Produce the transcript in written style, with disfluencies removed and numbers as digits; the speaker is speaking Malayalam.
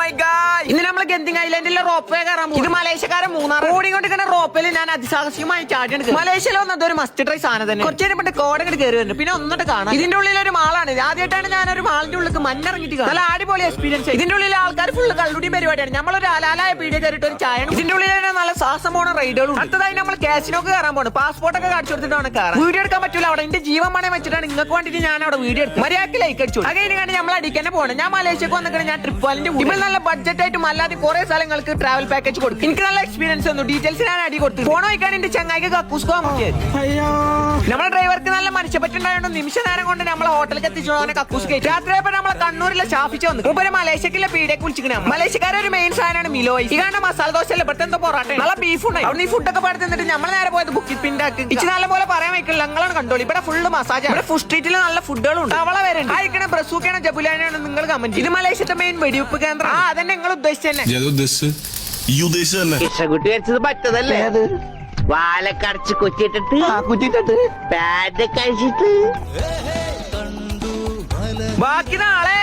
മൈ ഗാഡ്, ഇന്ന് നമ്മൾ ഗന്തിങ് ഐലൻഡിലെ റോപ്പ് വേ കയറാൻ പോകും. ഇത് മലേഷ്യക്കാരൻ മൂന്നാർ ഓടിക്കൊണ്ടിരിക്കുന്ന റോപ്പിൽ ഞാൻ അതിസാഹസികമായി ചാടിയാണ്. മലേഷ്യയിൽ വന്നത് ഒരു മസ്റ്റ് ട്രൈ സാധനം തന്നെ. കുറച്ചു നേരം കോടങ്ങട്ട് കയറി വരുന്നുണ്ട്, പിന്നെ ഒന്നിട്ട് കാണാം. ഇതിന്റെ ഉള്ളിൽ ഒരു മാളാണ്. ആദ്യമായിട്ടാണ് ഞാൻ ഒരു മാളിന്റെ ഉള്ളിൽ മഞ്ഞിറങ്ങിയിട്ട് നല്ല അടിപൊളി എക്സ്പീരിയൻസ്. ഇതിന്റെ ഉള്ളിൽ ആൾക്കാർ ഫുള്ള് കള്ളുടി പരിപാടിയാണ്. നമ്മളൊരു അലാലായ പീഡിയ കയറിയിട്ട് ഒരു ചായ. ഇതിന്റെ ഉള്ളിൽ നല്ല ശ്വാസം പോണ റൈഡുകളും. അടുത്തതായി നമ്മൾ കാസിനോക്ക് കയറാൻ പോകണം. പാസ്പോർട്ട് ഒക്കെ കാണിച്ചു കൊടുത്തിട്ടാണ് കയറാൻ. വീഡിയോ എടുക്കാൻ പറ്റൂല, അവിടെ എന്റെ ജീവൻ പണയം വെച്ചിട്ടാണ് നിങ്ങൾക്ക് വേണ്ടിട്ട് ഞാൻ അവിടെ വീഡിയോ എടുക്കും. മര്യാദക്ക് ലൈക്ക് അടിച്ചു. അങ്ങനെ കണ്ട് നമ്മൾ അടിക്കാൻ പോകണം. ഞാൻ മലേഷ്യക്ക് വന്നിട്ട് ഞാൻ ട്രിപ്പ് വാലിന്റെ ഇവിടെ നല്ല ബഡ്ജറ്റ് ആയിട്ടും അല്ലാതെ കുറെ സ്ഥലങ്ങൾക്ക് ട്രാവൽ പാക്കേജ് കൊടുക്കും. എനിക്ക് നല്ല എക്സ്പീരിയൻസ് ഒന്നും ഡീറ്റെയിൽസ് ഞാൻ അടി കൊടുത്തു. ഫോൺ വയ്ക്കാൻ എന്റെ ചങ്ങായിക്ക് കക്കൂസ് പോകാൻ പറ്റിയത്. നമ്മുടെ ഡ്രൈവർക്ക് നല്ല മനുഷ്യപ്പറ്റുണ്ടായോണ്ട് നിമിഷ നേരം കൊണ്ട് നമ്മളെ ഹോട്ടലിലേക്ക് എത്തിച്ചു. അവനെ കക്കൂസ് കയറ്റി. രാത്രിയപ്പോൾ നമ്മളെ കണ്ണൂരിലെ ഷാഫിച്ച് വന്നു. മൂപ്പര് മലേഷ്യക്കിലെ പീഡിയൊക്കെ വിളിച്ചിരിക്കണം. മലേഷ്യക്കാരെ ഒരു മെയിൻ സാധനമാണ് മിലോയ്. ഈ കാണുന്ന മസാല ദോശ ഇവിടുത്തെ എന്തോ പൊറാട്ട നല്ല ബീഫ് ഉണ്ട്. അവിടെ ഈ ഫുഡൊക്കെ പാടി തന്നിട്ട് നമ്മൾ നേരെ പോയത് ബുക്കിംഗ് പിന്നാക്കി. ഇച്ച് നല്ല പോലെ പറയാൻ വയ്ക്കില്ല, ഞങ്ങളാണ് കണ്ടോളി. ഇവിടെ ഫുള്ള് മസാജ്. ഇവിടെ ഫുഡ് സ്ട്രീറ്റിൽ നല്ല ഫുഡുകളും ഉണ്ട്. അവളെ വരുന്നുണ്ട്. ആയിരിക്കണ ബ്രസൂക്കാണ് ജബുലാനാണ് നിങ്ങൾ കമന്റ്. ഇത് മലേഷ്യത്തെ മെയിൻ വെടിവെപ്പ് കേന്ദ്രം. അതന്നെ നിങ്ങൾ ഉദ്ദേശിച്ചതന്നെ. കുട്ടി വെച്ചത് പറ്റതല്ലേ? വാലക്കടച്ച് കുറ്റിട്ടിട്ട് പാഡ് കഴിച്ചിട്ട് ബാക്കി നാളെ